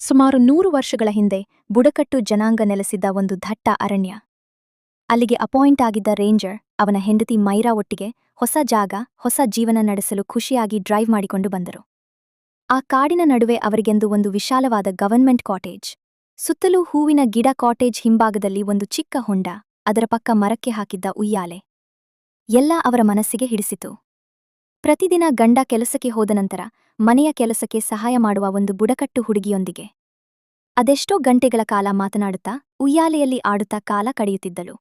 ಸುಮಾರು 100 ವರ್ಷಗಳ ಹಿಂದೆ ಬುಡಕಟ್ಟು ಜನಾಂಗ ನೆಲೆಸಿದ್ದ ಒಂದು ದಟ್ಟ ಅರಣ್ಯ. ಅಲ್ಲಿಗೆ ಅಪಾಯಿಂಟ್ ಆಗಿದ್ದ ರೇಂಜರ್ ಅವನ ಹೆಂಡತಿ ಮೈರಾ ಒಟ್ಟಿಗೆ ಹೊಸ ಜಾಗ, ಹೊಸ ಜೀವನ ನಡೆಸಲು ಖುಷಿಯಾಗಿ ಡ್ರೈವ್ ಮಾಡಿಕೊಂಡು ಬಂದರು. ಆ ಕಾಡಿನ ನಡುವೆ ಅವರಿಗೆಂದು ಒಂದು ವಿಶಾಲವಾದ ಗವರ್ನ್ಮೆಂಟ್ ಕಾಟೇಜ್. ಸುತ್ತಲೂ ಹೂವಿನ ಗಿಡ, ಕಾಟೇಜ್ ಹಿಂಭಾಗದಲ್ಲಿ ಒಂದು ಚಿಕ್ಕ ಹೊಂಡ, ಅದರ ಪಕ್ಕ ಮರಕ್ಕೆ ಹಾಕಿದ್ದ ಉಯ್ಯಾಲೆ. ಎಲ್ಲ ಅವರ ಮನಸ್ಸಿಗೆ ಹಿಡಿಸಿತು. ಪ್ರತಿದಿನ ಗಂಡ ಕೆಲಸಕ್ಕೆ ಹೋದ ನಂತರ ಮನೆಯ ಕೆಲಸಕ್ಕೆ ಸಹಾಯ ಮಾಡುವ ಒಂದು ಬುಡಕಟ್ಟು ಹುಡುಗಿಯೊಂದಿಗೆ ಅದೆಷ್ಟೋ ಗಂಟೆಗಳ ಕಾಲ ಮಾತನಾಡುತ್ತಾ ಉಯ್ಯಾಲೆಯಲ್ಲಿ ಆಡುತ್ತಾ ಕಾಲ ಕಳೆಯುತ್ತಿದ್ದಳು.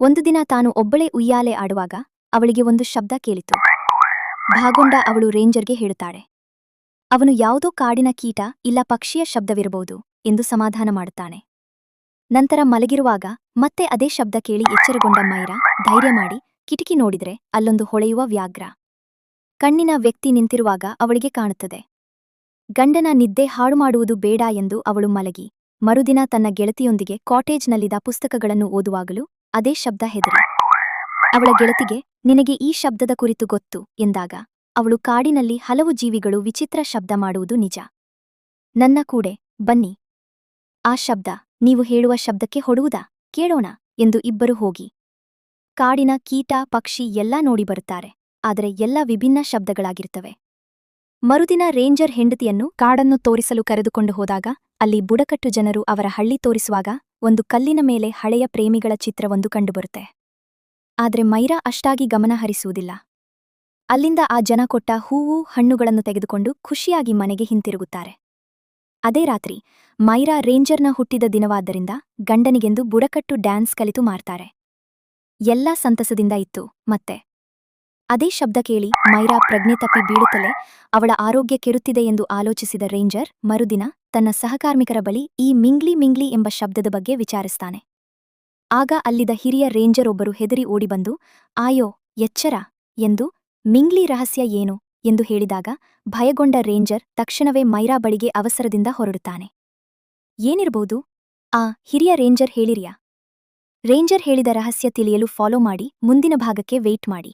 ಒಂದು ದಿನ ತಾನು ಒಬ್ಬಳೇ ಉಯ್ಯಾಲೆ ಆಡುವಾಗ ಅವಳಿಗೆ ಒಂದು ಶಬ್ದ ಕೇಳಿತು. ಭಾಗೊಂಡ ಅವಳು ರೇಂಜರ್ಗೆ ಹೇಳುತ್ತಾಳೆ. ಅವನು ಯಾವುದೋ ಕಾಡಿನ ಕೀಟ ಇಲ್ಲ ಪಕ್ಷಿಯ ಶಬ್ದವಿರಬಹುದು ಎಂದು ಸಮಾಧಾನ ಮಾಡುತ್ತಾನೆ. ನಂತರ ಮಲಗಿರುವಾಗ ಮತ್ತೆ ಅದೇ ಶಬ್ದ ಕೇಳಿ ಎಚ್ಚರಗೊಂಡ ಮೈರಾ ಧೈರ್ಯ ಮಾಡಿ ಕಿಟಕಿ ನೋಡಿದ್ರೆ ಅಲ್ಲೊಂದು ಹೊಳೆಯುವ ವ್ಯಾಘ್ರ ಕಣ್ಣಿನ ವ್ಯಕ್ತಿ ನಿಂತಿರುವಾಗ ಅವಳಿಗೆ ಕಾಣುತ್ತದೆ. ಗಂಡನ ನಿದ್ದೆ ಹಾಳುಮಾಡುವುದು ಬೇಡ ಎಂದು ಅವಳು ಮಲಗಿ ಮರುದಿನ ತನ್ನ ಗೆಳತಿಯೊಂದಿಗೆ ಕಾಟೇಜ್ನಲ್ಲಿದ್ದ ಪುಸ್ತಕಗಳನ್ನು ಓದುವಾಗಲೂ ಅದೇ ಶಬ್ದ ಹೆದರಿ. ಅವಳ ಗೆಳತಿಗೆ ನಿನಗೆ ಈ ಶಬ್ದದ ಕುರಿತು ಗೊತ್ತು ಎಂದಾಗ ಅವಳು ಕಾಡಿನಲ್ಲಿ ಹಲವು ಜೀವಿಗಳು ವಿಚಿತ್ರ ಶಬ್ದ ಮಾಡುವುದು ನಿಜ. ನನ್ನ ಕೂಡೆ ಬನ್ನಿ, ಆ ಶಬ್ದ ನೀವು ಹೇಳುವ ಶಬ್ದಕ್ಕೆ ಹೊಡುವುದಾ ಕೇಳೋಣ ಎಂದು ಇಬ್ಬರು ಹೋಗಿ ಕಾಡಿನ ಕೀಟ ಪಕ್ಷಿ ಎಲ್ಲಾ ನೋಡಿ ಬರುತ್ತಾರೆ. ಆದರೆ ಎಲ್ಲ ವಿಭಿನ್ನ ಶಬ್ದಗಳಾಗಿರ್ತವೆ. ಮರುದಿನ ರೇಂಜರ್ ಹೆಂಡತಿಯನ್ನು ಕಾಡನ್ನು ತೋರಿಸಲು ಕರೆದುಕೊಂಡು ಹೋದಾಗ ಅಲ್ಲಿ ಬುಡಕಟ್ಟು ಜನರು ಅವರ ಹಳ್ಳಿ ತೋರಿಸುವಾಗ ಒಂದು ಕಲ್ಲಿನ ಮೇಲೆ ಹಳೆಯ ಪ್ರೇಮಿಗಳ ಚಿತ್ರವೊಂದು ಕಂಡುಬರುತ್ತೆ. ಆದ್ರೆ ಮೈರಾ ಅಷ್ಟಾಗಿ ಗಮನ ಹರಿಸುವುದಿಲ್ಲ. ಅಲ್ಲಿಂದ ಆ ಜನ ಕೊಟ್ಟ ಹೂವು ಹಣ್ಣುಗಳನ್ನು ತೆಗೆದುಕೊಂಡು ಖುಷಿಯಾಗಿ ಮನೆಗೆ ಹಿಂತಿರುಗುತ್ತಾರೆ. ಅದೇ ರಾತ್ರಿ ಮೈರಾ ರೇಂಜರ್ನ ಹುಟ್ಟಿದ ದಿನವಾದ್ದರಿಂದ ಗಂಡನಿಗೆಂದು ಬುಡಕಟ್ಟು ಡ್ಯಾನ್ಸ್ ಕಲಿತು ಮಾಡ್ತಾರೆ. ಎಲ್ಲಾ ಸಂತಸದಿಂದ ಇತ್ತು. ಮತ್ತೆ ಅದೇ ಶಬ್ದ ಕೇಳಿ ಮೈರಾ ಪ್ರಜ್ಞೆ ತಪ್ಪಿ ಬೀಳುತ್ತಲೇ ಅವಳ ಆರೋಗ್ಯ ಕೆಡುತ್ತಿದೆ ಎಂದು ಆಲೋಚಿಸಿದ ರೇಂಜರ್ ಮರುದಿನ ತನ್ನ ಸಹಕಾರ್ಮಿಕರ ಬಳಿ ಈ ಮಿಂಗ್ಲಿ ಎಂಬ ಶಬ್ದದ ಬಗ್ಗೆ ವಿಚಾರಿಸ್ತಾನೆ. ಆಗ ಅಲ್ಲಿದ್ದ ಹಿರಿಯ ರೇಂಜರ್ ಒಬ್ಬರು ಹೆದರಿ ಓಡಿಬಂದು ಆಯೋ ಎಚ್ಚರ ಎಂದು ಮಿಂಗ್ಲಿ ರಹಸ್ಯ ಏನು ಎಂದು ಹೇಳಿದಾಗ ಭಯಗೊಂಡ ರೇಂಜರ್ ತಕ್ಷಣವೇ ಮೈರಾ ಬಳಿಗೆ ಅವಸರದಿಂದ ಹೊರಡುತ್ತಾನೆ. ಏನಿರಬಹುದು? ಆ ಹಿರಿಯ ರೇಂಜರ್ ಹೇಳಿರಿಯಾ? ರೇಂಜರ್ ಹೇಳಿದ ರಹಸ್ಯ ತಿಳಿಯಲು ಫಾಲೋ ಮಾಡಿ ಮುಂದಿನ ಭಾಗಕ್ಕೆ ವೇಟ್ ಮಾಡಿ.